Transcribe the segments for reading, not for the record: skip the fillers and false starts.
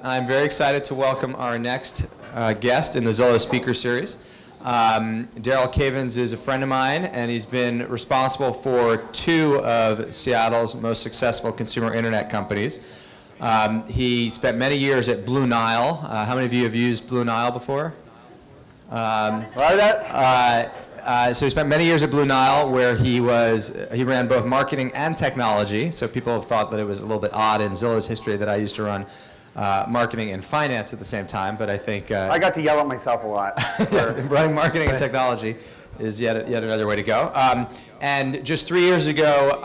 I'm very excited to welcome our next guest in the Zillow Speaker Series. Darrell Cavens is a friend of mine, and he's been responsible for two of Seattle's most successful consumer internet companies. He spent many years at Blue Nile. How many of you have used Blue Nile before? So he spent many years at Blue Nile, where he ran both marketing and technology. So people have thought that it was a little bit odd in Zillow's history that I used to run marketing and finance at the same time, but I think I got to yell at myself a lot. Running marketing and technology is yet another way to go. And just 3 years ago,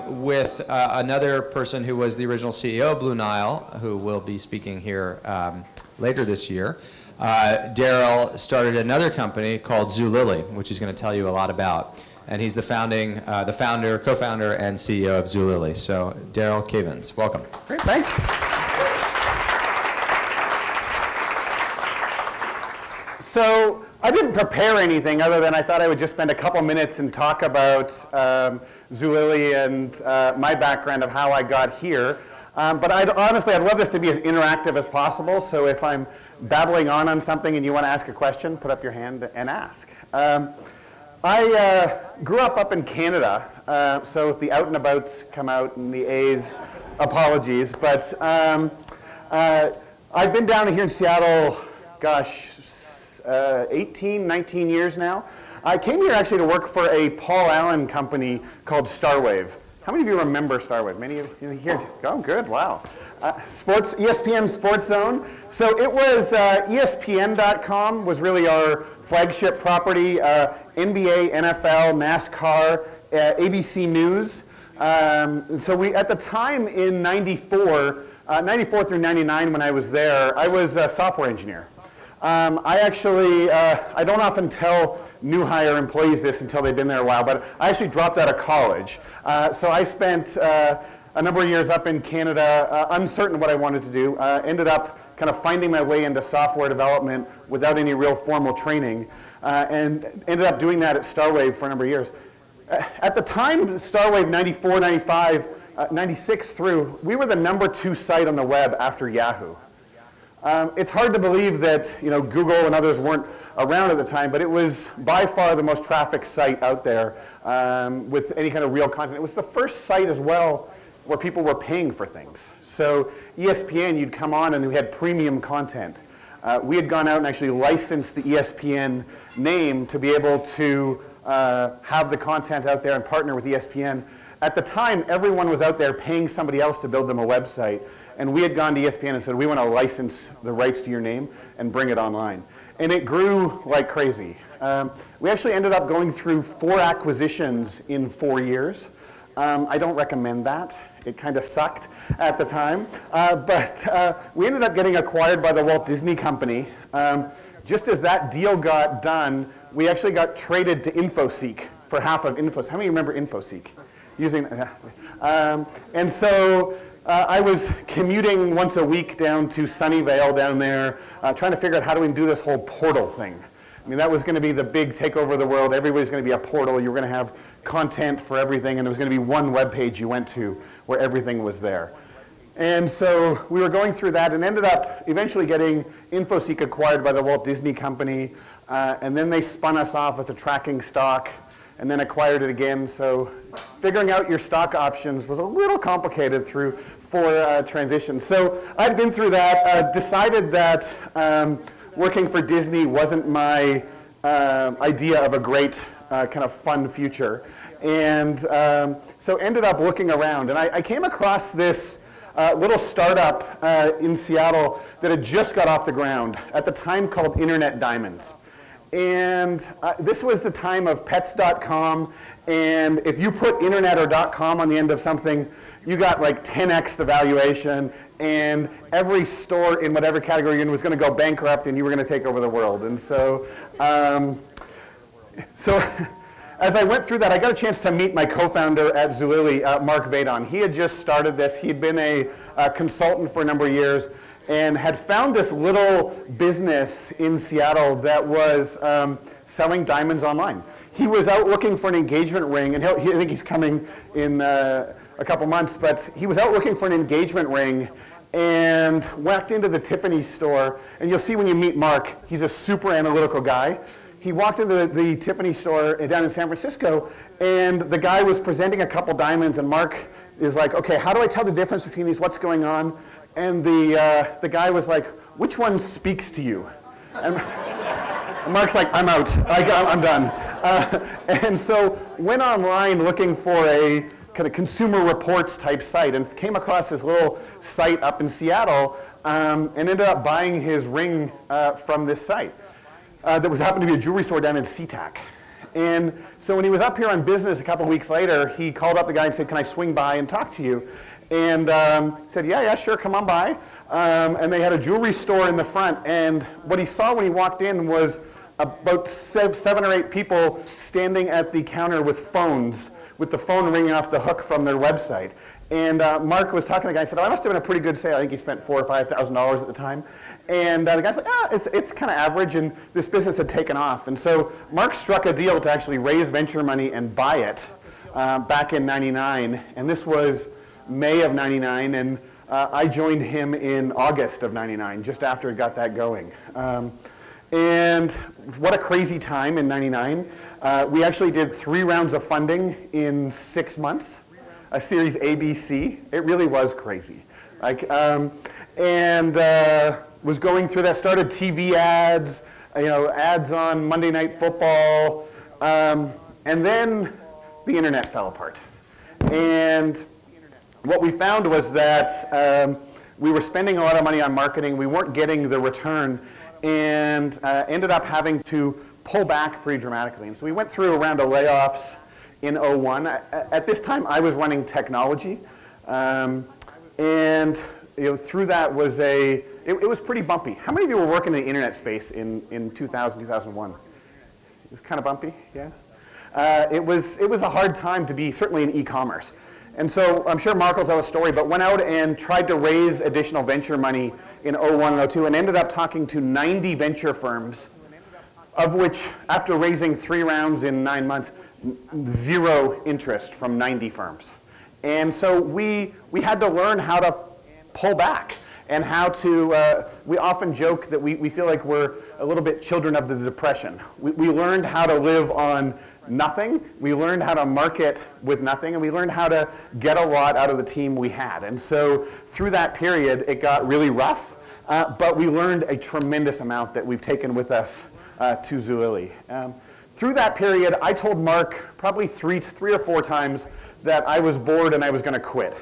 with another person who was the original CEO of Blue Nile, who will be speaking here later this year, Darrell started another company called Zulily, which he's going to tell you a lot about. And he's the co-founder, and CEO of Zulily. So, Darrell Cavens, welcome. Great, thanks. So, I didn't prepare anything other than I thought I would just spend a couple minutes and talk about Zulily and my background of how I got here. But honestly, I'd love this to be as interactive as possible, so if I'm babbling on something and you want to ask a question, put up your hand and ask. I grew up in Canada, so if the out and abouts come out and the A's, apologies. But I've been down here in Seattle, gosh, 18, 19 years now. I came here actually to work for a Paul Allen company called Starwave. How many of you remember Starwave? Many of you here? Oh, good, wow. ESPN Sports Zone. So it was ESPN.com was really our flagship property. NBA, NFL, NASCAR, ABC News. So we, at the time in 94 through 99 when I was there, I was a software engineer. I don't often tell new hire employees this until they've been there a while, but I actually dropped out of college. So I spent a number of years up in Canada, uncertain what I wanted to do. Ended up kind of finding my way into software development without any real formal training, and ended up doing that at Starwave for a number of years. At the time, Starwave 94, 95, 96 through, we were the #2 site on the web after Yahoo. It's hard to believe that Google and others weren't around at the time, but it was by far the most trafficked site out there with any kind of real content. It was the first site as well where people were paying for things. So ESPN, you'd come on and we had premium content. We had gone out and actually licensed the ESPN name to be able to have the content out there and partner with ESPN. At the time, everyone was out there paying somebody else to build them a website. And we had gone to ESPN and said, we want to license the rights to your name and bring it online. And it grew like crazy. We actually ended up going through 4 acquisitions in 4 years. I don't recommend that. It kind of sucked at the time. But we ended up getting acquired by the Walt Disney Company. Just as that deal got done, we actually got traded to InfoSeek for half of InfoSeek. How many remember InfoSeek? And so I was commuting once a week down to Sunnyvale down there, trying to figure out how do we do this whole portal thing. I mean, that was going to be the big takeover of the world. Everybody's going to be a portal. You were going to have content for everything, and there was going to be one web page you went to where everything was there. And so we were going through that and ended up eventually getting InfoSeek acquired by the Walt Disney Company, and then they spun us off as a tracking stock and then acquired it again. So figuring out your stock options was a little complicated through 4 transitions. So I'd been through that, decided that working for Disney wasn't my idea of a great kind of fun future. And so ended up looking around. And I came across this little startup in Seattle that had just got off the ground, at the time called Internet Diamonds. And this was the time of pets.com, and if you put internet or .com on the end of something, you got like 10x the valuation, and every store in whatever category you're in was going to go bankrupt, and you were going to take over the world. And so, as I went through that, I got a chance to meet my co-founder at Zulily, Mark Vadon. He had just started this. He'd been a consultant for a number of years, and had found this little business in Seattle that was selling diamonds online. He was out looking for an engagement ring, and I think he's coming in a couple months, but he was out looking for an engagement ring, and walked into the Tiffany store. And you'll see when you meet Mark, he's a super analytical guy. He walked into the Tiffany store down in San Francisco, and the guy was presenting a couple diamonds, and Mark is like, okay, how do I tell the difference between these? What's going on? And the guy was like, which one speaks to you? And Mark's like, I'm out. I'm done. And so went online looking for a kind of consumer reports type site, and came across this little site up in Seattle, and ended up buying his ring from this site. That was happened to be a jewelry store down in SeaTac. And so when he was up here on business a couple weeks later, he called up the guy and said, can I swing by and talk to you? And said, yeah, sure, come on by. And they had a jewelry store in the front, and what he saw when he walked in was about 7 or 8 people standing at the counter with phones, with the phone ringing off the hook from their website. And Mark was talking to the guy and said, oh, I must have been a pretty good sale. I think he spent $4,000 or $5,000 at the time. And the guy's like, it's kind of average, and this business had taken off. And so Mark struck a deal to actually raise venture money and buy it back in '99. And this was May of '99, and I joined him in August of '99, just after it got that going. And what a crazy time in '99. We actually did 3 rounds of funding in 6 months. A Series ABC. It really was crazy. Was going through that. Started TV ads, ads on Monday Night Football, and then the internet fell apart. And what we found was that we were spending a lot of money on marketing. We weren't getting the return, and ended up having to pull back pretty dramatically. And so we went through a round of layoffs in '01. At this time, I was running technology, and through that was it was pretty bumpy. How many of you were working in the internet space in 2000, 2001? It was kind of bumpy, yeah. It was a hard time to be, certainly in e-commerce. And so I'm sure Mark will tell a story, but went out and tried to raise additional venture money in '01 and '02, and ended up talking to 90 venture firms, of which, after raising 3 rounds in 9 months, 0 interest from 90 firms. And so we had to learn how to pull back, and how to, we often joke that we feel like we're a little bit children of the Depression. We learned how to live on nothing, we learned how to market with nothing, and we learned how to get a lot out of the team we had. And so through that period, it got really rough, but we learned a tremendous amount that we've taken with us to Zulily. Through that period, I told Mark probably three or four times that I was bored and I was going to quit.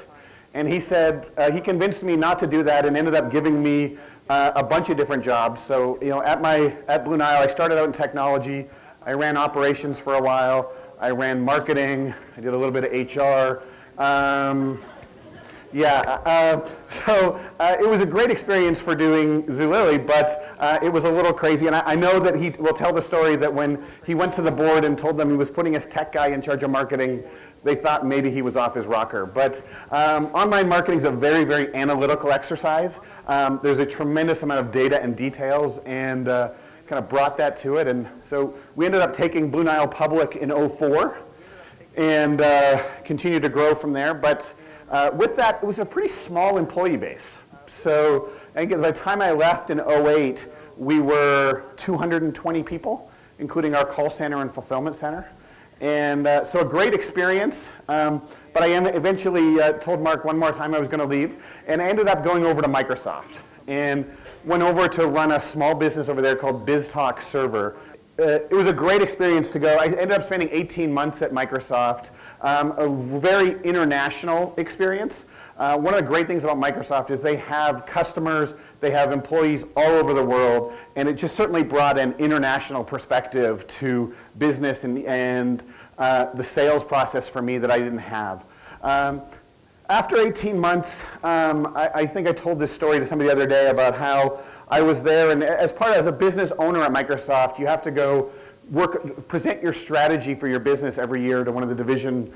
And he said, he convinced me not to do that, and ended up giving me a bunch of different jobs. So, at Blue Nile, I started out in technology. I ran operations for a while. I ran marketing. I did a little bit of HR. So it was a great experience for doing Zulily, but it was a little crazy. And I know that he will tell the story that when he went to the board and told them he was putting his tech guy in charge of marketing, they thought maybe he was off his rocker. But online marketing is a very, very analytical exercise. There's a tremendous amount of data and details, and kind of brought that to it. And so we ended up taking Blue Nile public in '04, and continued to grow from there. But with that, it was a pretty small employee base. So I think by the time I left in '08, we were 220 people, including our call center and fulfillment center. And so a great experience, but I eventually told Mark one more time I was going to leave, and I ended up going over to Microsoft, and went over to run a small business over there called BizTalk Server. It was a great experience to go. I ended up spending 18 months at Microsoft, a very international experience. One of the great things about Microsoft is they have customers, they have employees all over the world, and it just certainly brought an international perspective to business and the sales process for me that I didn't have. After 18 months, I think I told this story to somebody the other day about how I was there, and as a business owner at Microsoft, you have to go present your strategy for your business every year to one of the division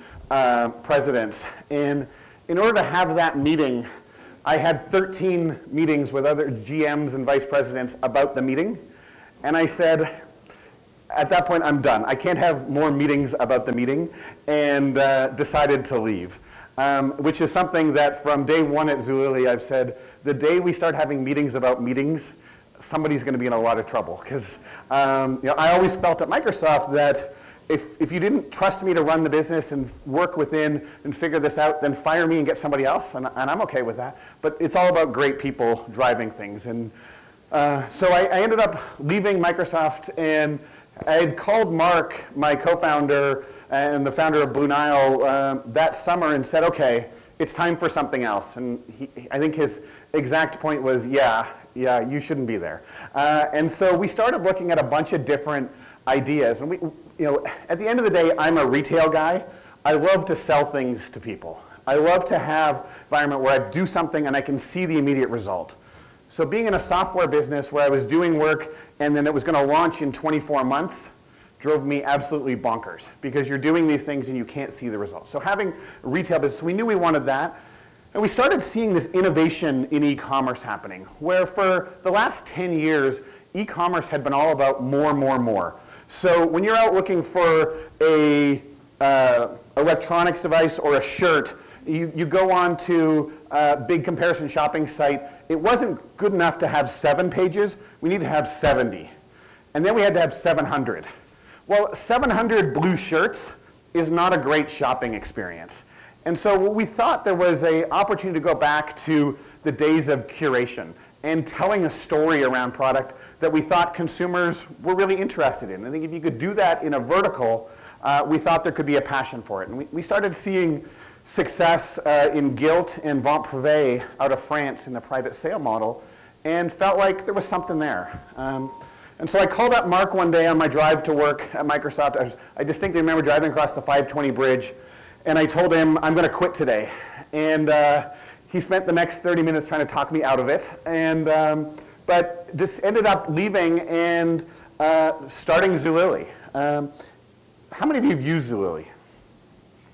presidents. And in order to have that meeting, I had 13 meetings with other GMs and vice presidents about the meeting. And I said, at that point, I'm done. I can't have more meetings about the meeting, and decided to leave. which is something that from day one at Zulily I've said, the day we start having meetings about meetings, somebody's going to be in a lot of trouble. Because I always felt at Microsoft that if you didn't trust me to run the business and work within and figure this out, then fire me and get somebody else, and I'm okay with that. But it's all about great people driving things. And so I ended up leaving Microsoft, and I had called Mark, my co-founder and the founder of Blue Nile, that summer and said, okay, it's time for something else. And I think his exact point was, yeah, you shouldn't be there. And so we started looking at a bunch of different ideas. And at the end of the day, I'm a retail guy. I love to sell things to people. I love to have an environment where I do something and I can see the immediate result. So being in a software business where I was doing work and then it was going to launch in 24 months drove me absolutely bonkers, because you're doing these things and you can't see the results. So having a retail business, we knew we wanted that. And we started seeing this innovation in e-commerce happening, where for the last 10 years, e-commerce had been all about more, more, more. So when you're out looking for a electronics device or a shirt, you go on to a big comparison shopping site. It wasn't good enough to have 7 pages. We need to have 70. And then we had to have 700. Well, 700 blue shirts is not a great shopping experience. And so we thought there was an opportunity to go back to the days of curation and telling a story around product that we thought consumers were really interested in. I think if you could do that in a vertical, we thought there could be a passion for it. And we started seeing success in Gilt and Vente Privée out of France in the private sale model, and felt like there was something there. And so I called up Mark one day on my drive to work at Microsoft. I distinctly remember driving across the 520 bridge, and I told him, I'm going to quit today. And he spent the next 30 minutes trying to talk me out of it, but just ended up leaving and starting Zulily. How many of you have used Zulily?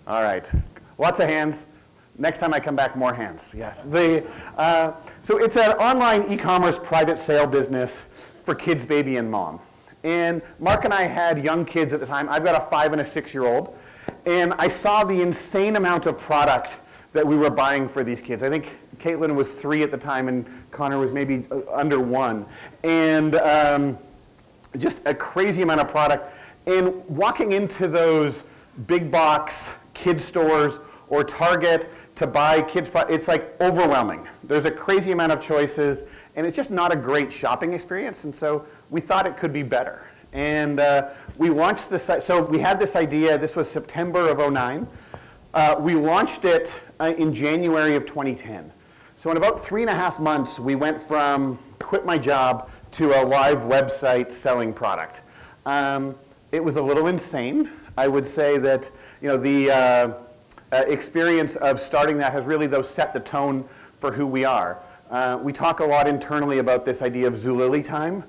All right, lots of hands. Next time I come back, more hands, yes. So it's an online e-commerce private sale business for kids, baby, and mom. And Mark and I had young kids at the time. I've got a 5- and a 6-year-old. And I saw the insane amount of product that we were buying for these kids. I think Caitlin was 3 at the time, and Connor was maybe under 1. And just a crazy amount of product. And walking into those big box kid stores or Target to buy kids products, it's like overwhelming. There's a crazy amount of choices, and it's just not a great shopping experience. And so we thought it could be better. And we launched this. So we had this idea. This was September of '09. We launched it in January of 2010. So in about 3.5 months, we went from quit my job to a live website selling product. It was a little insane. I would say that the experience of starting that has really, though, set the tone for who we are. We talk a lot internally about this idea of Zulily time,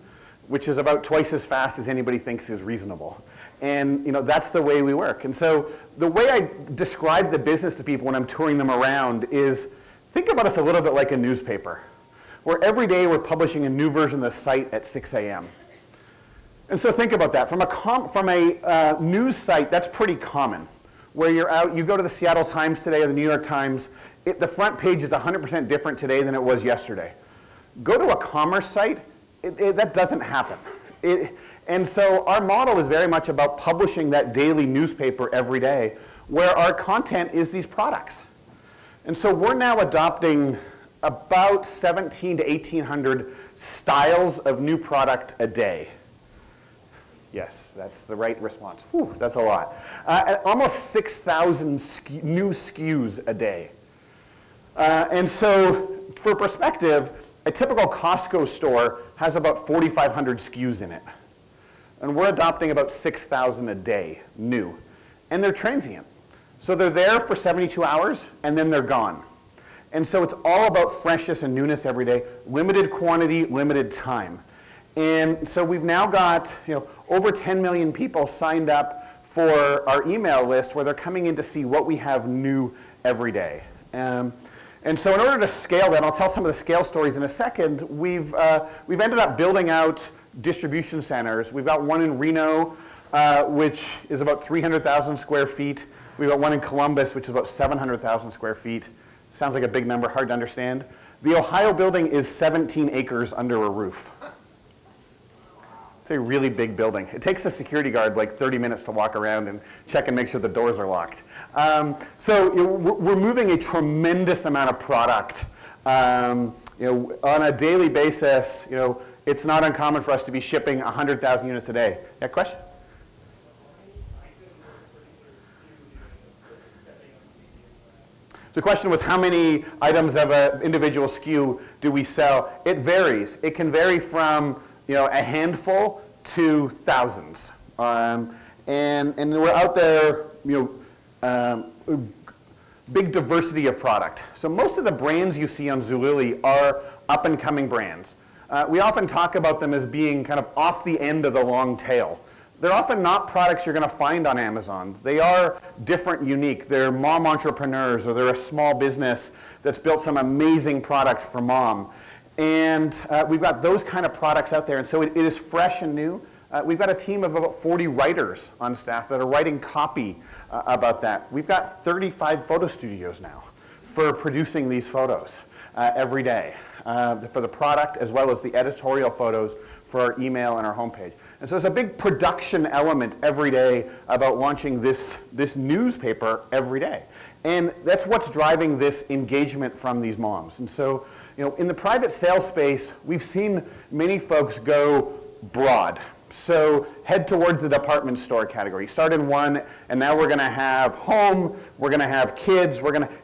which is about twice as fast as anybody thinks is reasonable. And that's the way we work. And so the way I describe the business to people when I'm touring them around is, think about us a little bit like a newspaper, where every day we're publishing a new version of the site at 6 a.m. And so think about that. From a news site, that's pretty common. Where you're out, you go to the Seattle Times today or the New York Times, the front page is 100% different today than it was yesterday. Go to a commerce site, that doesn't happen. And so our model is very much about publishing that daily newspaper every day, where our content is these products. And so we're now adopting about 1,700 to 1,800 styles of new product a day. Yes, that's the right response. Whew, that's a lot. Almost 6,000 new SKUs a day. And so for perspective, a typical Costco store has about 4,500 SKUs in it. And we're adopting about 6,000 a day, new. And they're transient. So they're there for 72 hours, and then they're gone. And so it's all about freshness and newness every day, limited quantity, limited time. And so we've now got over 10 million people signed up for our email list, where they're coming in to see what we have new every day. And so in order to scale that, and I'll tell some of the scale stories in a second, we've ended up building out distribution centers. We've got one in Reno, which is about 300,000 square feet. We've got one in Columbus, which is about 700,000 square feet. Sounds like a big number, hard to understand. The Ohio building is 17 acres under a roof. It's a really big building. It takes the security guard like 30 minutes to walk around and check and make sure the doors are locked. So we're moving a tremendous amount of product. On a daily basis, it's not uncommon for us to be shipping 100,000 units a day. Yeah, question? The question was, how many items of an individual SKU do we sell? It varies. It can vary from a handful to thousands. And we're out there, big diversity of product. So most of the brands you see on Zulily are up and coming brands. We often talk about them as being kind of off the end of the long tail. They're often not products you're going to find on Amazon. They are different, unique. They're mom entrepreneurs, or they're a small business that's built some amazing product for mom. And we've got those kind of products out there, and so it is fresh and new. We've got a team of about 40 writers on staff that are writing copy about that. We've got 35 photo studios now for producing these photos every day for the product, as well as the editorial photos for our email and our homepage. And so there's a big production element every day about launching this newspaper every day. And that's what's driving this engagement from these moms. And so, in the private sales space, we've seen many folks go broad. So head towards the department store category. Start in one, and now we're going to have home, we're going to have kids,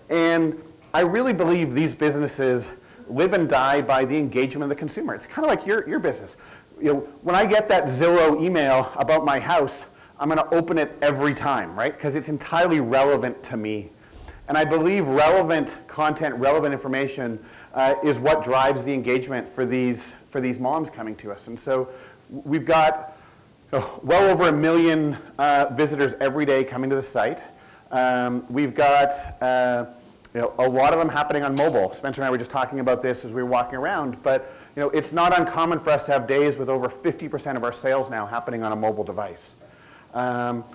and I really believe these businesses live and die by the engagement of the consumer. It's kind of like your business. When I get that Zillow email about my house, I'm going to open it every time, right? Because it's entirely relevant to me. And I believe relevant content, relevant information is what drives the engagement for these moms coming to us. And so we've got well over 1 million visitors every day coming to the site. We've got a lot of them happening on mobile. Spencer and I were just talking about this as we were walking around, but it's not uncommon for us to have days with over 50% of our sales now happening on a mobile device. And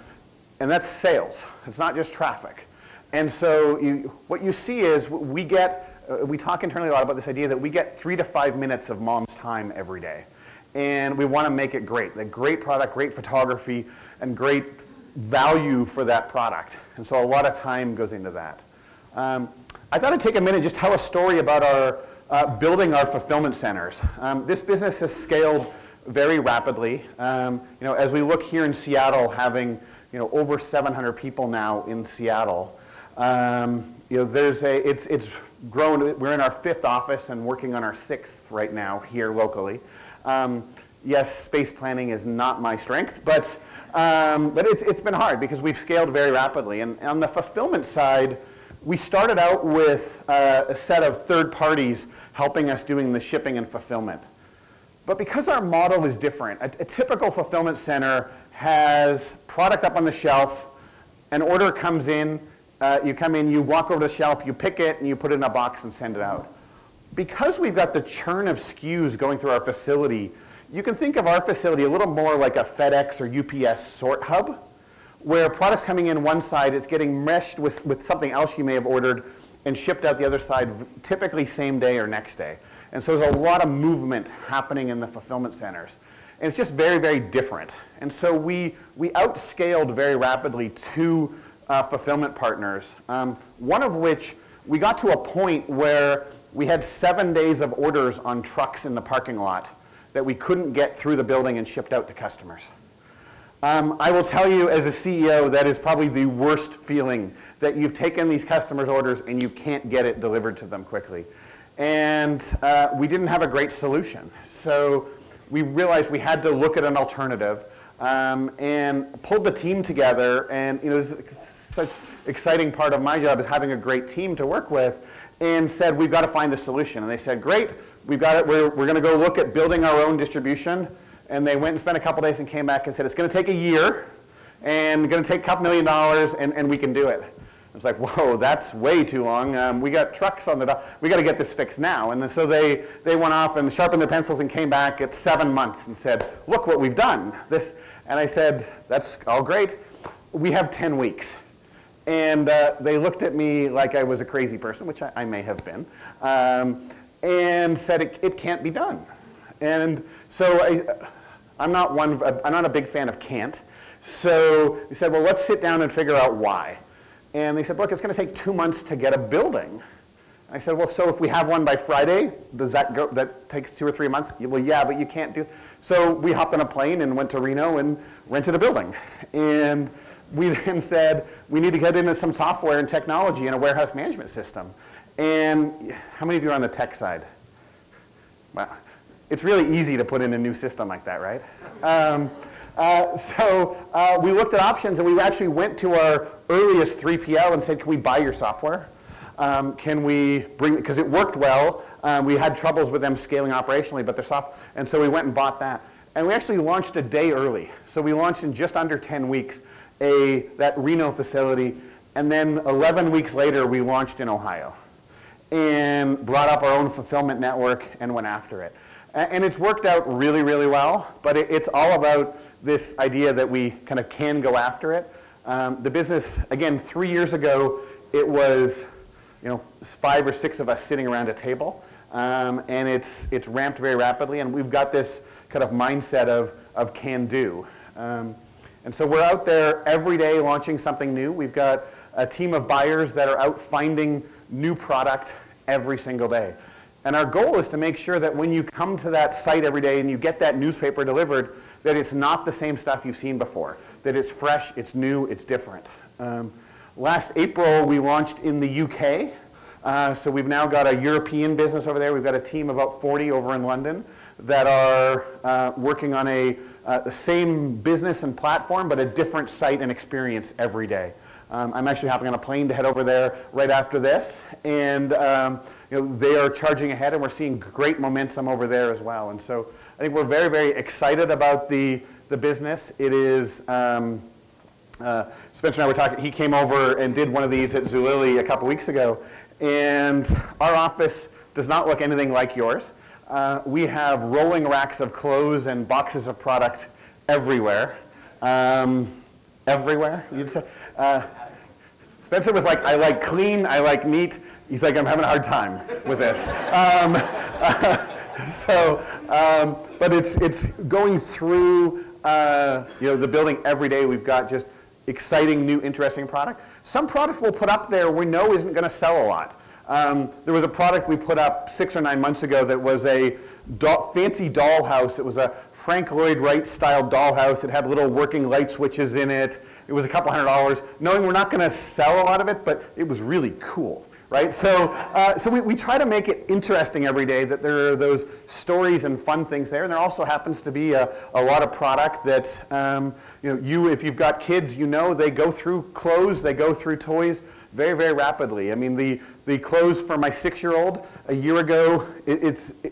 that's sales. It's not just traffic. And so what you see is we talk internally a lot about this idea that we get 3 to 5 minutes of mom's time every day. And we want to make it great. The great product, great photography, and great value for that product. And so a lot of time goes into that. I thought I'd take a minute and just tell a story about our building our fulfillment centers. This business has scaled very rapidly. As we look here in Seattle, having over 700 people now in Seattle, it's grown. We're in our 5th office and working on our 6th right now here locally. Yes, space planning is not my strength, but it's been hard because we've scaled very rapidly. And on the fulfillment side, we started out with a set of third parties helping us doing the shipping and fulfillment. But because our model is different, a typical fulfillment center has product up on the shelf, an order comes in, you come in, you walk over to the shelf, you pick it, and you put it in a box and send it out. Because we've got the churn of SKUs going through our facility, you can think of our facility a little more like a FedEx or UPS sort hub, where product's coming in one side, it's getting meshed with something else you may have ordered and shipped out the other side, typically same day or next day. And so there's a lot of movement happening in the fulfillment centers. And it's just very, very different. And so we outscaled very rapidly 2 fulfillment partners, one of which we got to a point where we had 7 days of orders on trucks in the parking lot that we couldn't get through the building and shipped out to customers. I will tell you as a CEO, that is probably the worst feeling, that you've taken these customers' orders and you can't get it delivered to them quickly. And we didn't have a great solution. So we realized we had to look at an alternative and pulled the team together. And such exciting part of my job is having a great team to work with, and said, we've got to find a solution. And they said, great, we've got it. We're going to go look at building our own distribution. And they went and spent a couple days and came back and said, it's going to take a year and going to take a couple $1 million, and we can do it. I was like, whoa, that's way too long. We got trucks on the dock. We got to get this fixed now. And so they went off and sharpened their pencils and came back at 7 months and said, look what we've done. And I said, that's all great. We have 10 weeks. And they looked at me like I was a crazy person, which I may have been, and said it can't be done. And so I'm not a big fan of can't. So we said, well, let's sit down and figure out why. And they said, look, it's going to take 2 months to get a building. I said, well, so if we have one by Friday, does that go? That takes 2 or 3 months? Well, yeah, but you can't do. So we hopped on a plane and went to Reno and rented a building. And we then said, we need to get into some software and technology and a warehouse management system. And how many of you are on the tech side? Well, it's really easy to put in a new system like that, right? So we looked at options, and we actually went to our earliest 3PL and said, can we buy your software? Can we bring, because it worked well. We had troubles with them scaling operationally, but they're soft. And so we went and bought that. And we actually launched a day early. So we launched in just under 10 weeks that Reno facility. And then 11 weeks later, we launched in Ohio and brought up our own fulfillment network and went after it. And it's worked out really, really well. But it's all about this idea that we kind of can go after it. The business, again, 3 years ago, it was 5 or 6 of us sitting around a table. And it's ramped very rapidly. And we've got this kind of mindset of can do. And so we're out there every day launching something new. We've got a team of buyers that are out finding new product every single day. And our goal is to make sure that when you come to that site every day and you get that newspaper delivered, that it's not the same stuff you've seen before, that it's fresh, it's new, it's different. Last April, we launched in the UK. So we've now got a European business over there. We've got a team of about 40 over in London that are working on the same business and platform, but a different site and experience every day. I'm actually hopping on a plane to head over there right after this, and they are charging ahead, and we're seeing great momentum over there as well. And so I think we're very, very excited about the business. It is. Spencer and I were talking. He came over and did one of these at Zulily a couple weeks ago, and our office does not look anything like yours. We have rolling racks of clothes and boxes of product everywhere. Everywhere, you'd say? Spencer was like, I like clean, I like neat. He's like, I'm having a hard time with this. But it's going through the building every day. We've got just exciting, new, interesting product. Some product we'll put up there we know isn't going to sell a lot. There was a product we put up 6 or 9 months ago that was a fancy dollhouse. It was a Frank Lloyd Wright style dollhouse. It had little working light switches in it. It was a couple $100, knowing we're not going to sell a lot of it, but it was really cool, right? So we try to make it interesting every day, that there are those stories and fun things there. And there also happens to be a lot of product that, if you've got kids, they go through clothes, they go through toys very, very rapidly. I mean, the clothes for my 6-year-old, a year ago,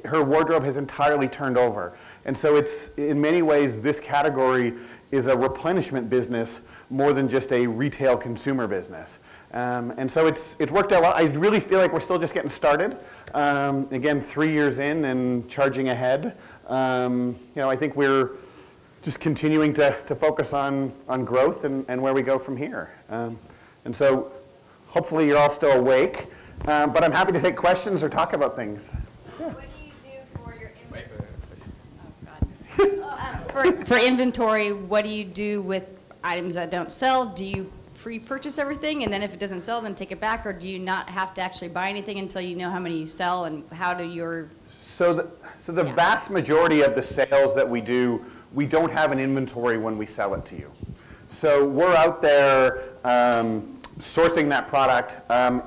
her wardrobe has entirely turned over. And so it's, in many ways, this category is a replenishment business more than just a retail consumer business. And so it's worked out well. I really feel like we're still just getting started. Again, 3 years in and charging ahead. I think we're just continuing to focus on growth and where we go from here. And so hopefully you're all still awake. But I'm happy to take questions or talk about things. Yeah. What do you do for your inventory? For inventory, what do you do with items that don't sell? Do you pre-purchase everything, and then if it doesn't sell, then take it back, or do you not have to actually buy anything until you know how many you sell, and how do your... So the vast majority of the sales that we do, we don't have an inventory when we sell it to you. So we're out there sourcing that product.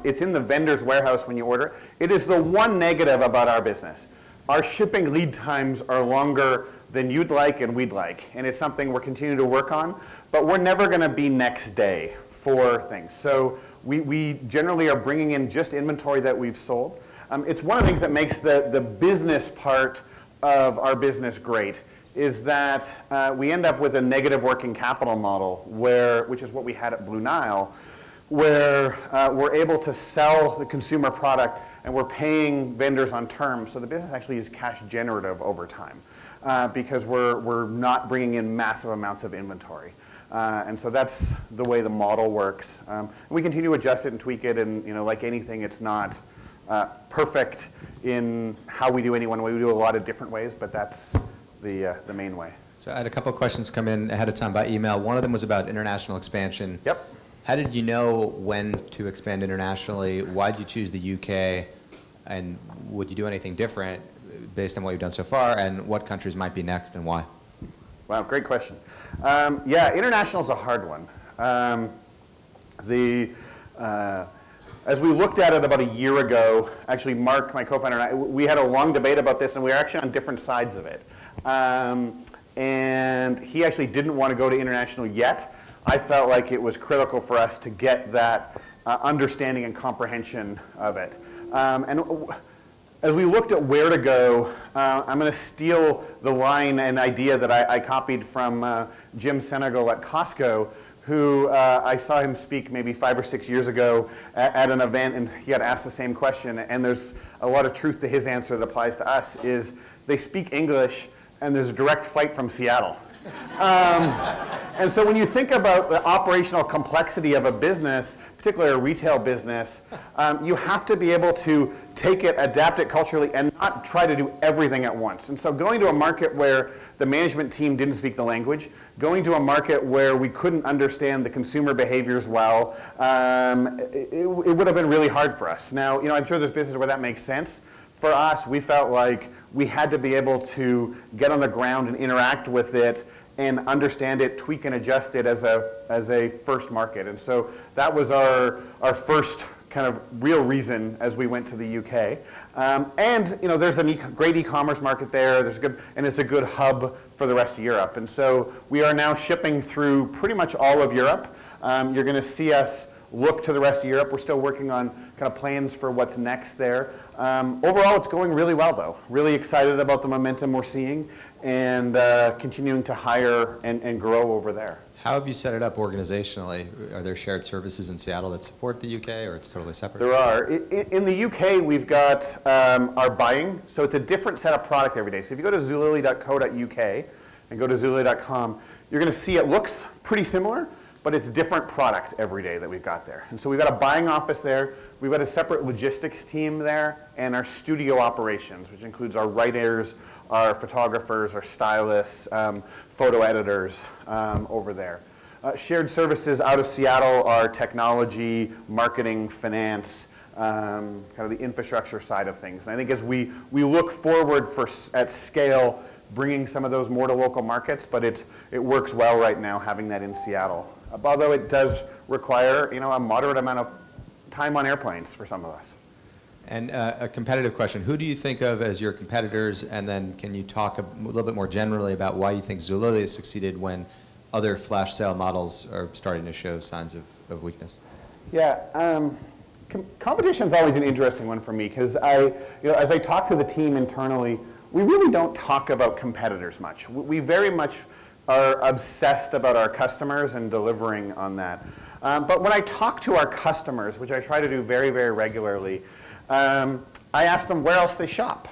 It's in the vendor's warehouse when you order. It is the one negative about our business. Our shipping lead times are longer than you'd like and we'd like. And it's something we're continuing to work on. But we're never going to be next day for things. So we generally are bringing in just inventory that we've sold. It's one of the things that makes the business part of our business great, is that we end up with a negative working capital model, which is what we had at Blue Nile, where we're able to sell the consumer product and we're paying vendors on terms. So the business actually is cash generative over time because we're not bringing in massive amounts of inventory. And so that's the way the model works. And we continue to adjust it and tweak it, and like anything, it's not perfect in how we do any one way. We do a lot of different ways, but that's the main way. So I had a couple of questions come in ahead of time by email. One of them was about international expansion. Yep. How did you know when to expand internationally? Why did you choose the UK? And would you do anything different based on what you've done so far? And what countries might be next and why? Wow, great question. Yeah, international is a hard one. As we looked at it about a year ago, actually Mark, my co-founder, and I, we had a long debate about this, and we were actually on different sides of it. And he actually didn't want to go to international yet. I felt like it was critical for us to get that understanding and comprehension of it. And as we looked at where to go, I'm going to steal the line and idea that I copied from Jim Senegal at Costco, who I saw him speak maybe 5 or 6 years ago at an event, and he had asked the same question, and there's a lot of truth to his answer that applies to us, is they speak English, and there's a direct flight from Seattle. And so when you think about the operational complexity of a business, particularly a retail business, you have to be able to take it, adapt it culturally, and not try to do everything at once. And so going to a market where the management team didn't speak the language, going to a market where we couldn't understand the consumer behaviors well, it would have been really hard for us. Now, I'm sure there's businesses where that makes sense. For us, we felt like we had to be able to get on the ground and interact with it and understand it, tweak and adjust it as a first market. And so that was our first kind of real reason as we went to the UK. And there's a great e-commerce market there. And it's a good hub for the rest of Europe. And so we are now shipping through pretty much all of Europe. You're going to see us look to the rest of Europe. We're still working on kind of plans for what's next there. Overall, it's going really well, though. Really excited about the momentum we're seeing and continuing to hire and grow over there. How have you set it up organizationally? Are there shared services in Seattle that support the UK, or it's totally separate? There are. In the UK, we've got our buying. So it's a different set of product every day. So if you go to zulily.co.uk and go to zulily.com, you're going to see it looks pretty similar, but it's different product every day that we've got there. And so we've got a buying office there, we've got a separate logistics team there, and our studio operations, which includes our writers, our photographers, our stylists, photo editors over there. Shared services out of Seattle are technology, marketing, finance, kind of the infrastructure side of things. And I think as we look forward at scale, bringing some of those more to local markets, but it works well right now having that in Seattle. Although it does require, a moderate amount of time on airplanes for some of us. And a competitive question. Who do you think of as your competitors? And then can you talk a little bit more generally about why you think Zulily has succeeded when other flash sale models are starting to show signs of weakness? Yeah, competition is always an interesting one for me because as I talk to the team internally, we really don't talk about competitors much. We very much are obsessed about our customers and delivering on that. But when I talk to our customers, which I try to do very, very regularly, I ask them where else they shop.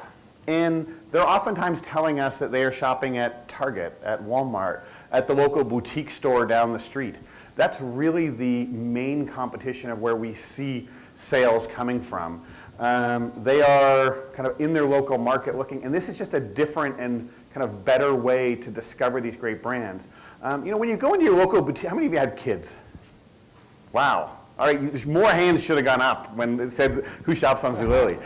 And they're oftentimes telling us that they are shopping at Target, at Walmart, at the local boutique store down the street. That's really the main competition of where we see sales coming from. They are kind of in their local market looking, and this is just a different and kind of better way to discover these great brands. When you go into your local boutique, how many of you had kids? Wow. All right, more hands should have gone up when it said who shops on Zulily.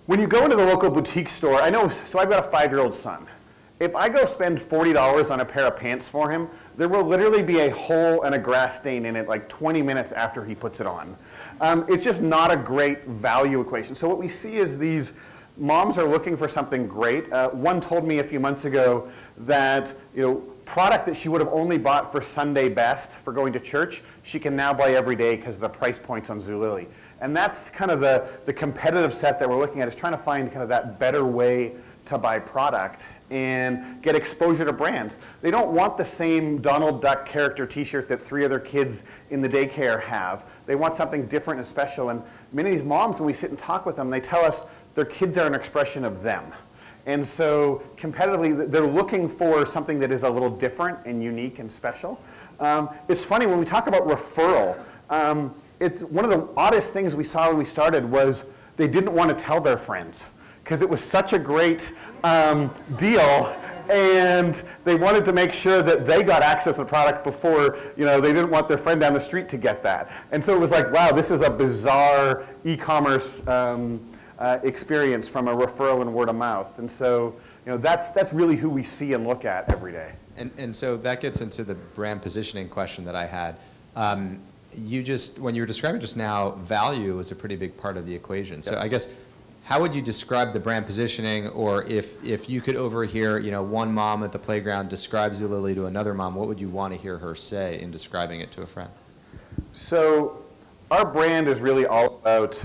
When you go into the local boutique store, so I've got a 5-year-old son. If I go spend $40 on a pair of pants for him, there will literally be a hole and a grass stain in it like 20 minutes after he puts it on. It's just not a great value equation. So what we see is these moms are looking for something great. One told me a few months ago that product that she would have only bought for Sunday best for going to church, she can now buy every day because of the price points on Zulily. And that's kind of the competitive set that we're looking at, is trying to find kind of that better way to buy product and get exposure to brands. They don't want the same Donald Duck character t-shirt that 3 other kids in the daycare have. They want something different and special. And many of these moms, when we sit and talk with them, they tell us their kids are an expression of them. And so competitively, they're looking for something that is a little different and unique and special. It's funny, when we talk about referral, it's one of the oddest things we saw when we started was they didn't want to tell their friends because it was such a great deal, and they wanted to make sure that they got access to the product before, they didn't want their friend down the street to get that. And so it was like, wow, this is a bizarre e-commerce experience from a referral and word of mouth. And so, that's really who we see and look at every day. And so that gets into the brand positioning question that I had. When you were describing just now, value was a pretty big part of the equation. So I guess, how would you describe the brand positioning, or if you could overhear, one mom at the playground describe Zulily to another mom, what would you want to hear her say in describing it to a friend? So our brand is really all about,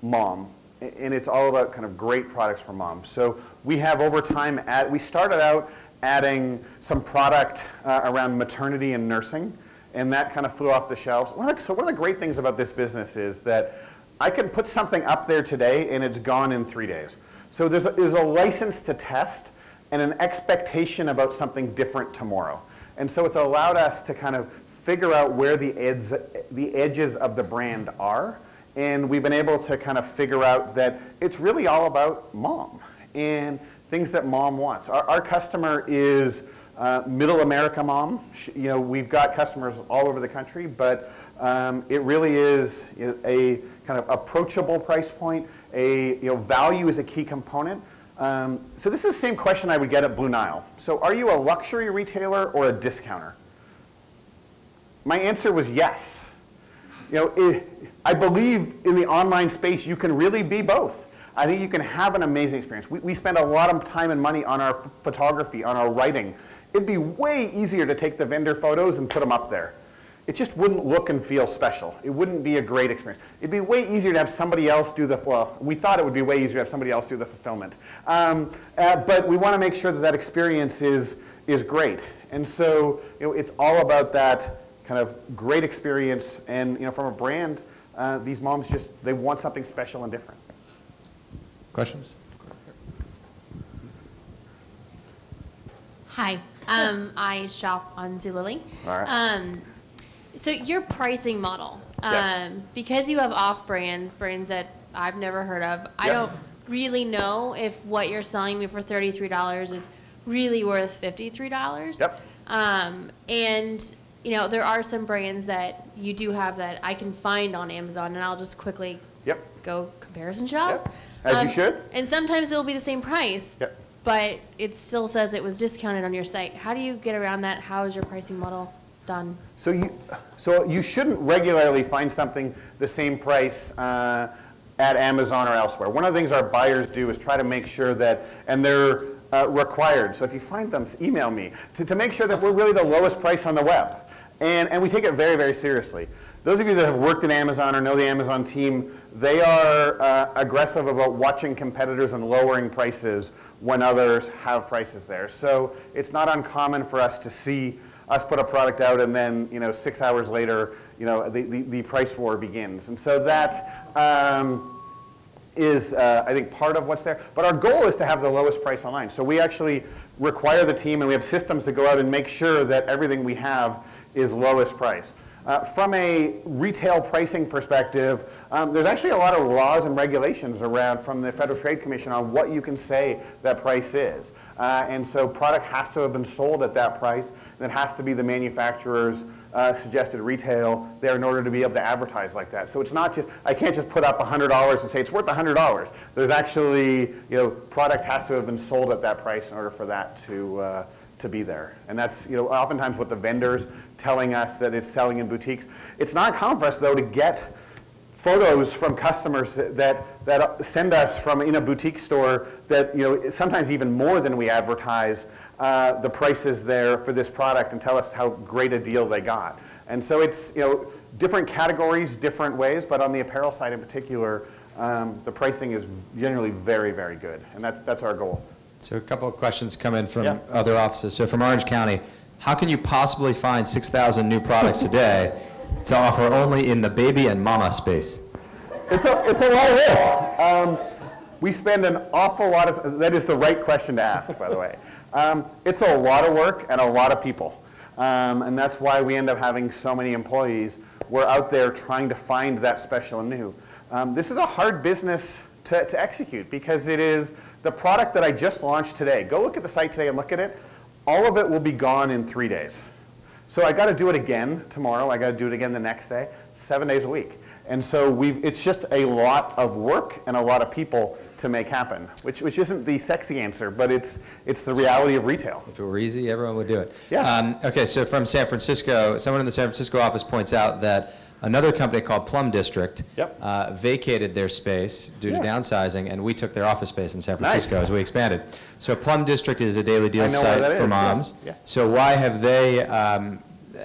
mom, and it's all about kind of great products for mom. So we have over time, we started out adding some product around maternity and nursing, and that kind of flew off the shelves. So one of the great things about this business is that I can put something up there today and it's gone in 3 days. So there's a license to test and an expectation about something different tomorrow. And so it's allowed us to kind of figure out where the edges of the brand are. And we've been able to kind of figure out that it's really all about mom and things that mom wants. Our customer is middle America mom. We've got customers all over the country, but it really is a kind of approachable price point. Value is a key component. So this is the same question I would get at Blue Nile. So are you a luxury retailer or a discounter? My answer was yes. I believe in the online space you can really be both. I think you can have an amazing experience. We spend a lot of time and money on our photography, on our writing. It'd be way easier to take the vendor photos and put them up there. It just wouldn't look and feel special. It wouldn't be a great experience. It'd be way easier to have somebody else do we thought it would be way easier to have somebody else do the fulfillment. But we want to make sure that experience is great. And so it's all about that kind of great experience. And from a brand, these moms they want something special and different. Questions? Hi, I shop on Zulily. All right. So your pricing model, Yes. because you have off brands that I've never heard of, I Yep. don't really know if what you're selling me for $33 is really worth $53. Yep. And there are some brands that you do have that I can find on Amazon, and I'll just quickly Yep. go comparison shop. Yep. As you should. And sometimes it will be the same price. Yep. But it still says it was discounted on your site. How do you get around that? How is your pricing model done? So you shouldn't regularly find something the same price at Amazon or elsewhere. One of the things our buyers do is try to make sure that, and they're required, so if you find them, email me, to make sure that we're really the lowest price on the web. And we take it very, very seriously. Those of you that have worked at Amazon or know the Amazon team, they are aggressive about watching competitors and lowering prices when others have prices there. So it's not uncommon for us to see us put a product out and then 6 hours later the price war begins. And so that is I think part of what's there. But our goal is to have the lowest price online. So we actually require the team, and we have systems to go out and make sure that everything we have is lowest price. From a retail pricing perspective, there's actually a lot of laws and regulations around from the Federal Trade Commission on what you can say that price is. And so product has to have been sold at that price. And it has to be the manufacturer's suggested retail there in order to be able to advertise like that. So it's not just, I can't just put up $100 and say it's worth $100. There's actually, product has to have been sold at that price in order for that to be there. And that's oftentimes what the vendors telling us that it's selling in boutiques. It's not common for us though to get photos from customers that send us from in a boutique store that sometimes even more than we advertise the prices there for this product and tell us how great a deal they got. And so it's different categories, different ways, but on the apparel side in particular, the pricing is generally very, very good, and that's our goal. So a couple of questions come in from other offices. So from Orange County, how can you possibly find 6,000 new products a day to offer only in the baby and mama space? It's a lot of work. We spend an awful lot of, that is the right question to ask, by the way. It's a lot of work and a lot of people. And that's why we end up having so many employees. We're out there trying to find that special and new. This is a hard business to execute because it is the product that I just launched today. Go look at the site today and look at it. All of it will be gone in 3 days. So I got to do it again tomorrow. I got to do it again the next day, 7 days a week. And so it's just a lot of work and a lot of people to make happen, which isn't the sexy answer, but it's the reality of retail. If it were easy, everyone would do it. Yeah. Okay, so from San Francisco, someone in the San Francisco office points out that another company called Plum District vacated their space due to downsizing, and we took their office space in San Francisco as we expanded. So Plum District is a daily deal site for moms. Yeah. So why have they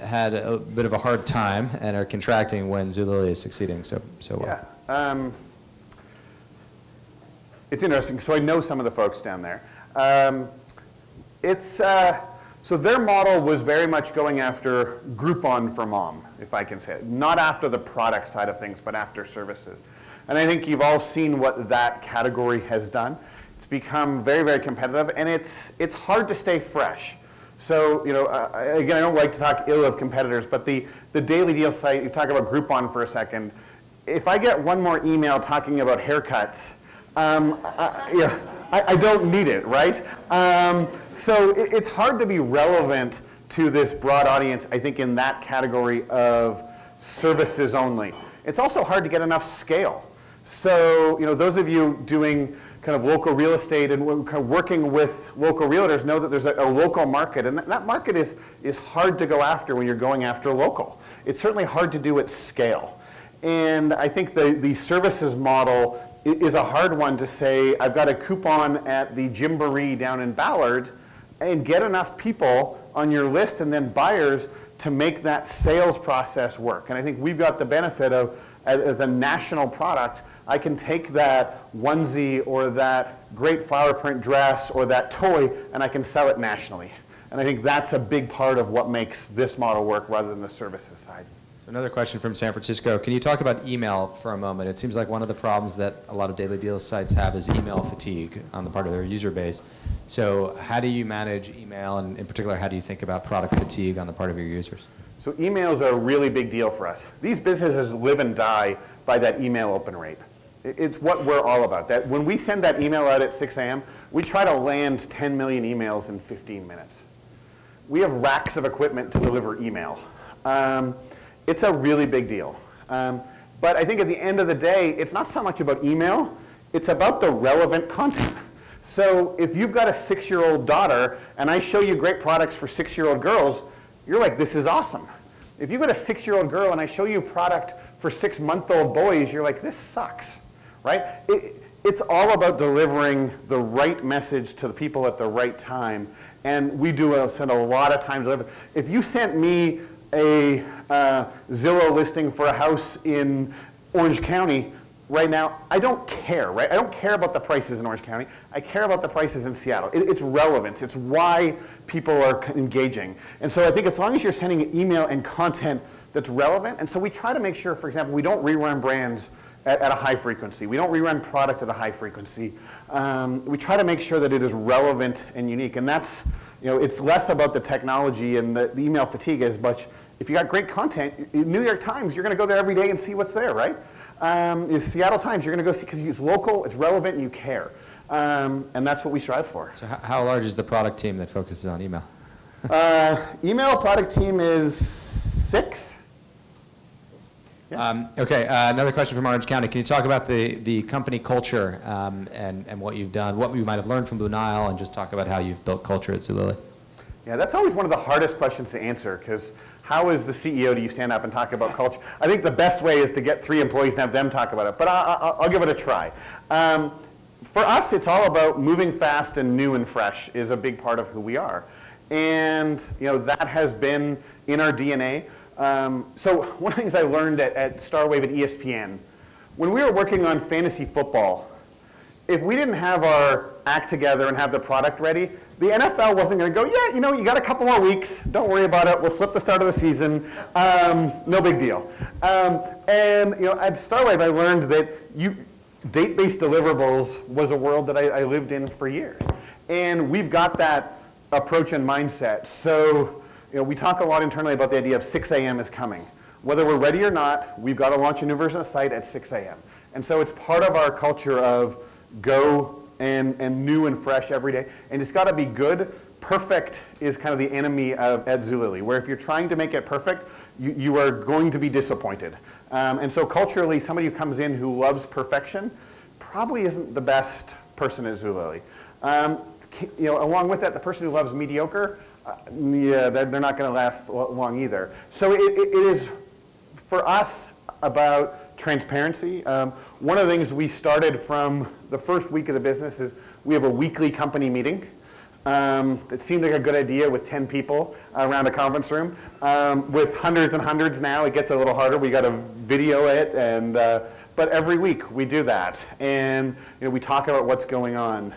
had a bit of a hard time and are contracting when Zulily is succeeding so well? Yeah. It's interesting. So I know some of the folks down there. So their model was very much going after Groupon for mom, if I can say it. Not after the product side of things, but after services. And I think you've all seen what that category has done. It's become very, very competitive, and it's hard to stay fresh. So, again, I don't like to talk ill of competitors, but the daily deal site, you talk about Groupon for a second. If I get one more email talking about haircuts, I don't need it, right? So it's hard to be relevant to this broad audience, I think, in that category of services only. It's also hard to get enough scale. So, those of you doing kind of local real estate and kind of working with local realtors know that there's a local market, and that market is hard to go after when you're going after local. It's certainly hard to do at scale. And I think the services model is a hard one to say, I've got a coupon at the Gymboree down in Ballard, and get enough people on your list and then buyers to make that sales process work. And I think we've got the benefit of the national product. I can take that onesie or that great flower print dress or that toy and I can sell it nationally. And I think that's a big part of what makes this model work rather than the services side. So another question from San Francisco. Can you talk about email for a moment? It seems like one of the problems that a lot of daily deal sites have is email fatigue on the part of their user base. So how do you manage email, and in particular, how do you think about product fatigue on the part of your users? So emails are a really big deal for us. These businesses live and die by that email open rate. It's what we're all about. That when we send that email out at 6 a.m., we try to land 10 million emails in 15 minutes. We have racks of equipment to deliver email. It's a really big deal. But I think at the end of the day, it's not so much about email, it's about the relevant content. So if you've got a 6-year-old daughter and I show you great products for 6-year-old girls, you're like, this is awesome. If you've got a 6-year-old girl and I show you a product for 6-month-old boys, you're like, this sucks, right? It's all about delivering the right message to the people at the right time. And we spend a lot of time delivering. If you sent me a Zillow listing for a house in Orange County right now, I don't care, right? I don't care about the prices in Orange County. I care about the prices in Seattle. It's relevance. It's why people are engaging. And so I think as long as you're sending email and content that's relevant, and so we try to make sure, for example, we don't rerun brands at a high frequency. We don't rerun product at a high frequency. We try to make sure that it is relevant and unique. And that's, it's less about the technology and the email fatigue as much. If you got great content, New York Times, you're going to go there every day and see what's there, right? Seattle Times, you're going to go see because it's local, it's relevant, and you care. And that's what we strive for. So how large is the product team that focuses on email? Email product team is 6. Yeah. Okay, another question from Orange County. Can you talk about the company culture and what you've done, what you might have learned from Blue Nile, and just talk about how you've built culture at Zulily? Yeah, that's always one of the hardest questions to answer, because how as the CEO do you stand up and talk about culture? I think the best way is to get 3 employees and have them talk about it, but I'll give it a try. For us, it's all about moving fast and new and fresh is a big part of who we are. And that has been in our DNA. So one of the things I learned at Starwave at ESPN, when we were working on fantasy football, if we didn't have our act together and have the product ready, the NFL wasn't going to go, yeah, you got a couple more weeks. Don't worry about it. We'll slip the start of the season. No big deal. And at Starwave, I learned that date-based deliverables was a world that I lived in for years. And we've got that approach and mindset. So we talk a lot internally about the idea of 6 a.m. is coming. Whether we're ready or not, we've got to launch a new version of the site at 6 a.m. And so it's part of our culture of go and new and fresh every day. And it's got to be good. Perfect is kind of the enemy at Zulily, where if you're trying to make it perfect, you are going to be disappointed. And so culturally, somebody who comes in who loves perfection probably isn't the best person at Zulily. Along with that, the person who loves mediocre, yeah, they're not going to last long either. So it is, for us, about transparency. One of the things we started from the first week of the business is we have a weekly company meeting. It seemed like a good idea with 10 people around a conference room. With hundreds and hundreds now, it gets a little harder. We got to video it, and but every week we do that, and we talk about what's going on.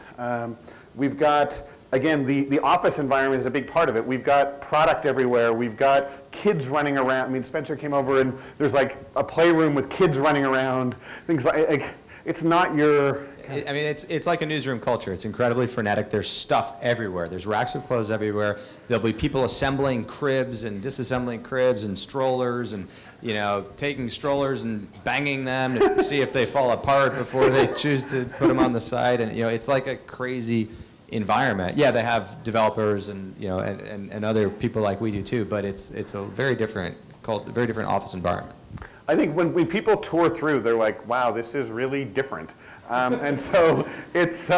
We've got, again, the office environment is a big part of it. We've got product everywhere. We've got kids running around. I mean, Spencer came over, and there's like a playroom with kids running around. Things like it's not your. I mean, it's like a newsroom culture. It's incredibly frenetic. There's stuff everywhere. There's racks of clothes everywhere. There'll be people assembling cribs and disassembling cribs and strollers and, taking strollers and banging them to see if they fall apart before they choose to put them on the site. And, it's like a crazy environment. Yeah, they have developers and, and other people like we do too, but it's a very different office environment. I think when people tour through, they're like, wow, this is really different. And so it's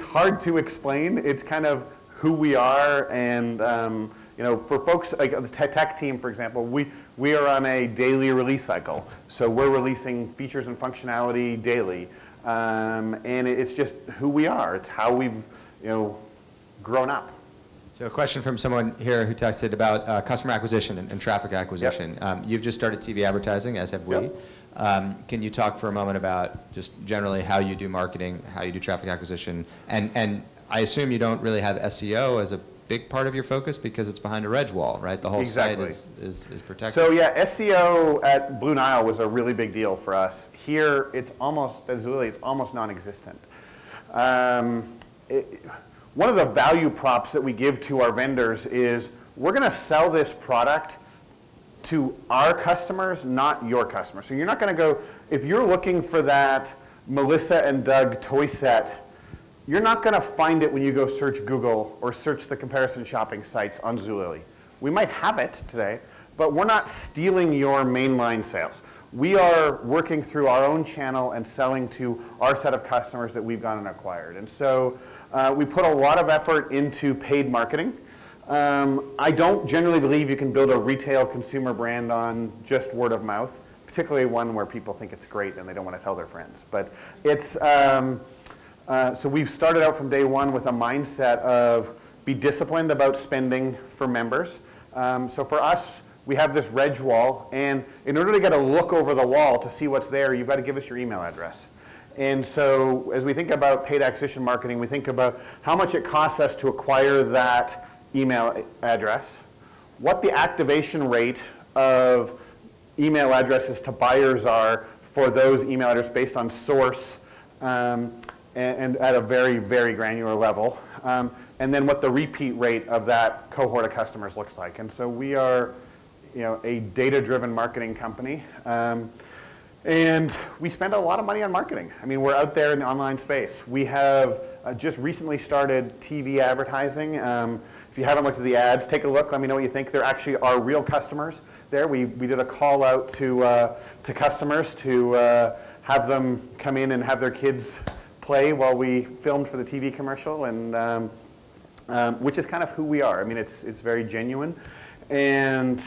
hard to explain. It's kind of who we are. And for folks like the tech team, for example, we are on a daily release cycle. So we're releasing features and functionality daily. And it's just who we are. It's how we've grown up. So a question from someone here who texted about customer acquisition and traffic acquisition. Yep. You've just started TV advertising, as have we. Yep. Can you talk for a moment about just generally how you do marketing, how you do traffic acquisition? And I assume you don't really have SEO as a big part of your focus because it's behind a reg wall, right? The whole Exactly. site is protected. So yeah, SEO at Blue Nile was a really big deal for us. Here, at Zulily, it's almost non-existent. One of the value props that we give to our vendors is we're going to sell this product to our customers, not your customers. So you're not going to go, if you're looking for that Melissa and Doug toy set, you're not going to find it when you go search Google or search the comparison shopping sites on Zulily. We might have it today, but we're not stealing your mainline sales. We are working through our own channel and selling to our set of customers that we've gone and acquired. And so we put a lot of effort into paid marketing. I don't generally believe you can build a retail consumer brand on just word of mouth, particularly one where people think it's great and they don't want to tell their friends. But it's, so we've started out from day one with a mindset of be disciplined about spending for members. So for us, we have this reg wall, and in order to get a look over the wall to see what's there, you've got to give us your email address. And so as we think about paid acquisition marketing, we think about how much it costs us to acquire that email address, what the activation rate of email addresses to buyers are for those email addresses based on source, and at a very, very granular level, and then what the repeat rate of that cohort of customers looks like. And so we are a data-driven marketing company. And we spend a lot of money on marketing. I mean, we're out there in the online space. We have just recently started TV advertising. If you haven't looked at the ads, take a look. Let me know what you think. There actually are real customers there. We did a call out to customers to have them come in and have their kids play while we filmed for the TV commercial, and which is kind of who we are. I mean, it's very genuine. And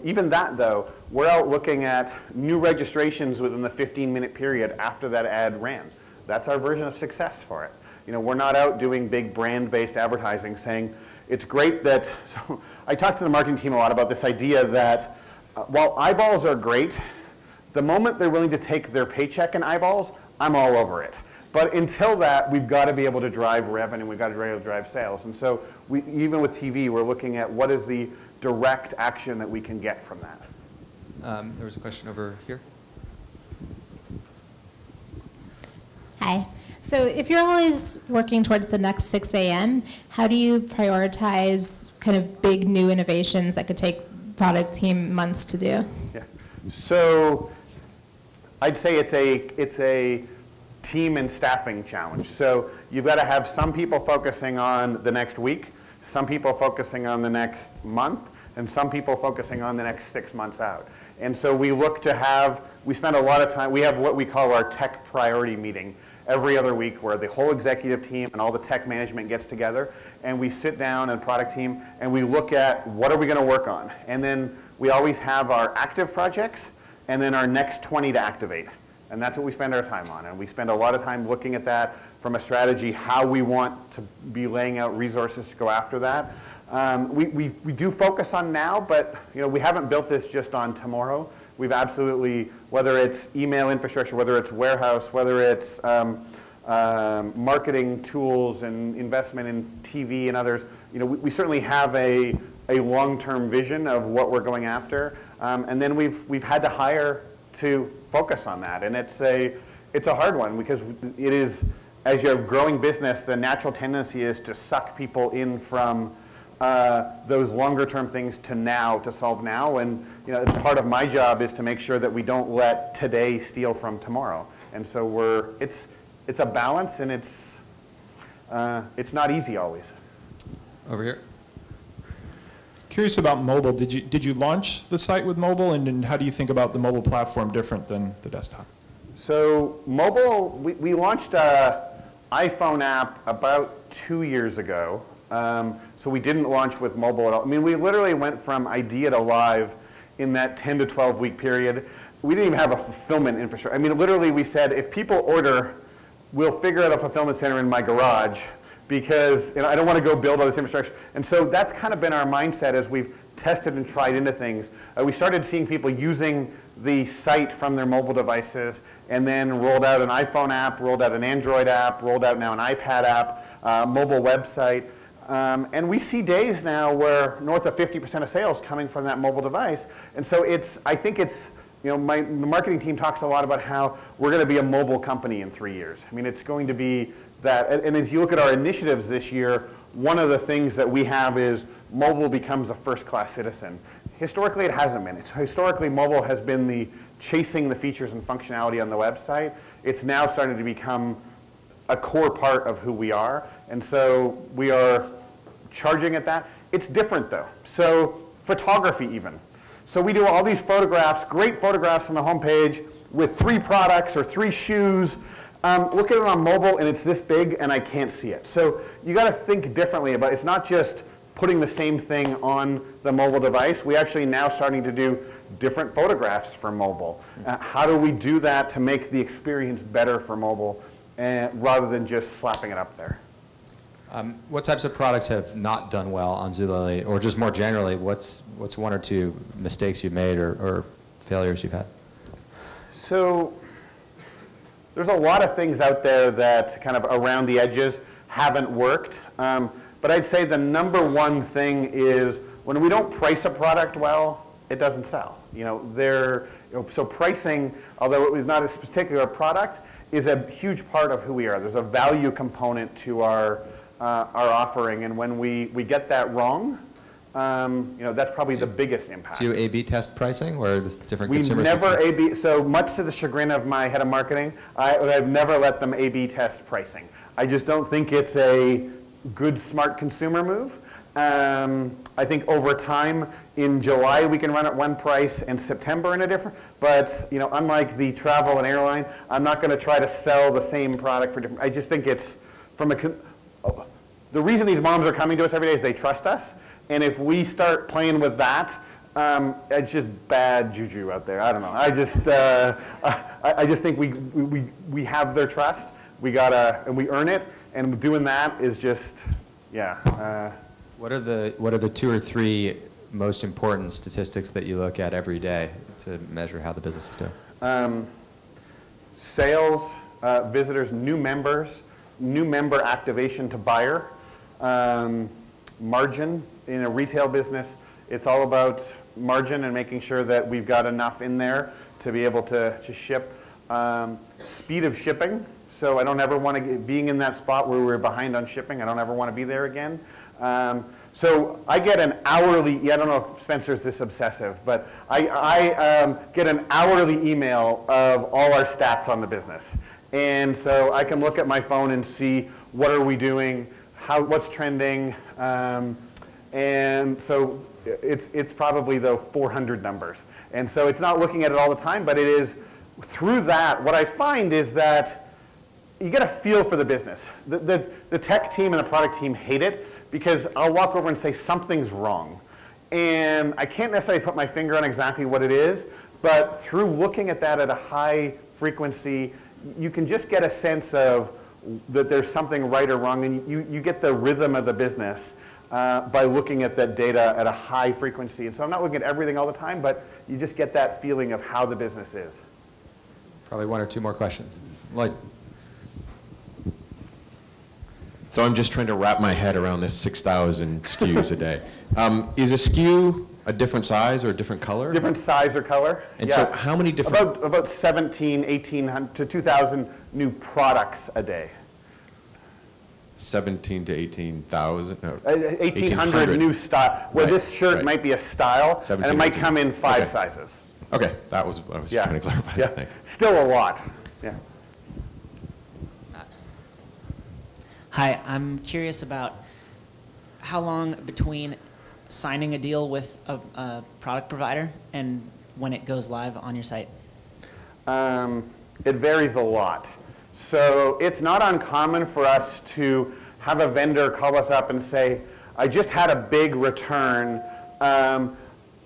even that, though, we're out looking at new registrations within the 15-minute period after that ad ran. That's our version of success for it. We're not out doing big brand-based advertising saying, it's great that, so I talked to the marketing team a lot about this idea that while eyeballs are great, the moment they're willing to take their paycheck in eyeballs, I'm all over it. But until that, we've got to be able to drive revenue, we've got to be able to drive sales. And so even with TV, we're looking at what is the direct action that we can get from that. There was a question over here. Hi. So if you're always working towards the next 6 a.m., how do you prioritize kind of big new innovations that could take product team months to do? Yeah. So I'd say it's a team and staffing challenge. So you've got to have some people focusing on the next week, some people focusing on the next month, and some people focusing on the next 6 months out. And so we look to have, we spend a lot of time, we have what we call our tech priority meeting every other week where the whole executive team and all the tech management gets together and we sit down and product team and we look at what are we going to work on. And then we always have our active projects and then our next 20 to activate. And that's what we spend our time on. And we spend a lot of time looking at that from a strategy, how we want to be laying out resources to go after that. We do focus on now, but we haven't built this just on tomorrow. We've absolutely, whether it's email infrastructure, whether it's warehouse, whether it's marketing tools and investment in TV and others, we certainly have a long-term vision of what we're going after. And then we've had to hire to focus on that. And it's a hard one because it is, as you're a growing business, the natural tendency is to suck people in from those longer term things to solve now. And it's part of my job is to make sure that we don't let today steal from tomorrow. And so it's a balance, and it's not easy always. Over here. Curious about mobile. Did you launch the site with mobile, and then how do you think about the mobile platform different than the desktop? So mobile, we launched an iPhone app about 2 years ago. So we didn't launch with mobile at all. I mean, we literally went from idea to live in that 10 to 12 week period. We didn't even have a fulfillment infrastructure. I mean, literally we said, if people order, we'll figure out a fulfillment center in my garage because I don't want to go build all this infrastructure. And so that's kind of been our mindset as we've tested and tried into things. We started seeing people using the site from their mobile devices and then rolled out an iPhone app, rolled out an Android app, rolled out now an iPad app, mobile website. And we see days now where north of 50% of sales coming from that mobile device. And so I think it's, the marketing team talks a lot about how we're going to be a mobile company in 3 years. I mean, it's going to be that, and as you look at our initiatives this year, one of the things that we have is mobile becomes a first-class citizen. Historically, it hasn't been. Historically, mobile has been the chasing the features and functionality on the website. It's now starting to become a core part of who we are. And so we are charging at that. It's different though. So photography even. So we do all these photographs, great photographs on the homepage with 3 products or 3 shoes. Look at it on mobile and it's this big and I can't see it. So you got to think differently about it. It's not just putting the same thing on the mobile device. We actually now starting to do different photographs for mobile. How do we do that to make the experience better for mobile rather than just slapping it up there? What types of products have not done well on Zulily, or just more generally, what's 1 or 2 mistakes you've made or failures you've had? So there's a lot of things out there that kind of around the edges haven't worked. But I'd say the number one thing is when we don't price a product well, it doesn't sell. So pricing, although it was not a particular product, is a huge part of who we are. There's a value component to our offering, and when we get that wrong, that's probably the biggest impact. Do you A/B test pricing, or the different We consumers? never A/B. So much to the chagrin of my head of marketing, I've never let them A/B test pricing. I just don't think it's a good, smart consumer move. I think over time, in July we can run at one price, and September in a different. But unlike the travel and airline, I'm not going to try to sell the same product for different. I just think it's from the reason these moms are coming to us every day is they trust us, and if we start playing with that, it's just bad juju out there. I don't know. I just think we have their trust. And we earn it, and doing that is just, yeah. What are the 2 or 3 most important statistics that you look at every day to measure how the business is doing? Sales, visitors, new members, new member activation to buyer, margin. In a retail business, it's all about margin and making sure that we've got enough in there to be able to ship. Speed of shipping. So I don't ever want to being in that spot where we're behind on shipping. I don't ever want to be there again. So I get an hourly, I don't know if Spencer's this obsessive, but I get an hourly email of all our stats on the business. And so I can look at my phone and see what are we doing, what's trending. And so it's probably the 400 numbers. And so it's not looking at it all the time, but it is through that. What I find is that you get a feel for the business. The tech team and the product team hate it because I'll walk over and say something's wrong. And I can't necessarily put my finger on exactly what it is, but through looking at that at a high frequency, you can just get a sense of that there's something right or wrong, and you get the rhythm of the business by looking at that data at a high frequency. And so I'm not looking at everything all the time, but you just get that feeling of how the business is. Probably one or two more questions. Lloyd. So I'm just trying to wrap my head around this 6,000 SKUs a day. Is a SKU a different size or a different color? Different size or color. And so how many different? About 1,800 to 2,000 new products a day. 17 to 18,000? No, 1,800 new style. Where this shirt might be a style, and it might come in 5 sizes. Okay, that was what I was trying to clarify. Yeah, Thanks. still a lot. Yeah. Hi, I'm curious about how long between signing a deal with a product provider and when it goes live on your site? It varies a lot. So it's not uncommon for us to have a vendor call us up and say, I just had a big return.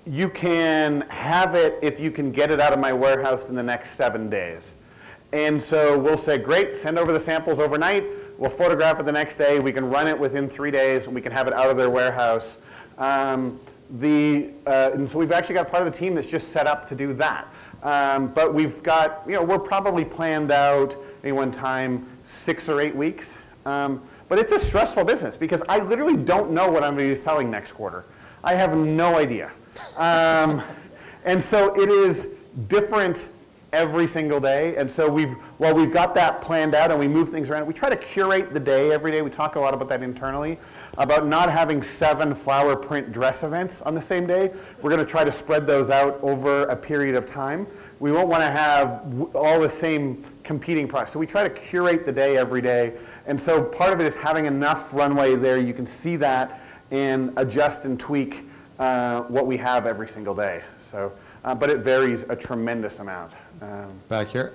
You can have it if you can get it out of my warehouse in the next 7 days. And so we'll say, great, send over the samples overnight. We'll photograph it the next day. We can run it within 3 days, and we can have it out of their warehouse. And so we've actually got part of the team that's just set up to do that. But we've got, we're probably planned out any one time 6 or 8 weeks. But it's a stressful business because I literally don't know what I'm going to be selling next quarter. I have no idea. And so it is different every single day. And so while we've got that planned out and we move things around, we try to curate the day every day. We talk a lot about that internally, about not having 7 flower print dress events on the same day. We're going to try to spread those out over a period of time. We won't want to have all the same competing products. So we try to curate the day every day. And so part of it is having enough runway there. You can see that and adjust and tweak what we have every single day. So, but it varies a tremendous amount. Back here.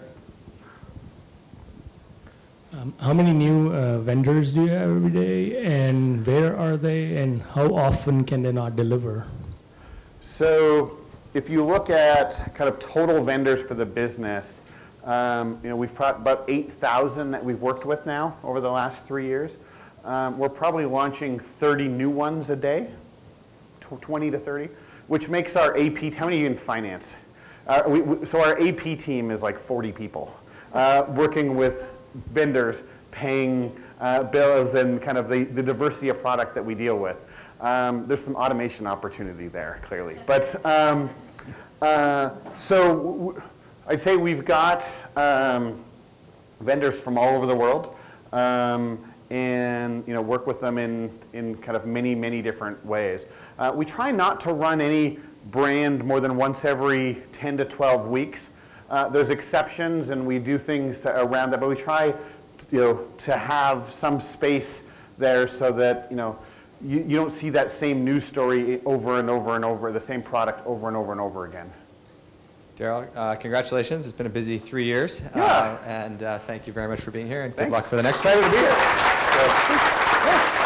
How many new vendors do you have every day, and where are they, and how often can they not deliver? So if you look at kind of total vendors for the business, we've got about 8,000 that we've worked with now over the last 3 years. We're probably launching 30 new ones a day, 20 to 30, which makes our AP, how many are you in finance? So our AP team is like 40 people working with vendors, paying bills, and kind of the diversity of product that we deal with. There's some automation opportunity there, clearly. But so I'd say we've got vendors from all over the world, and work with them in kind of many different ways. We try not to run any brand more than once every 10 to 12 weeks. There's exceptions, and we do things around that, but we try to have some space there so that you don't see that same news story over and over and over, the same product over and over and over again. Darrell, congratulations. It's been a busy 3 years. Yeah. And thank you very much for being here, and good Thanks. luck for the next Excited time. to be here. So, yeah.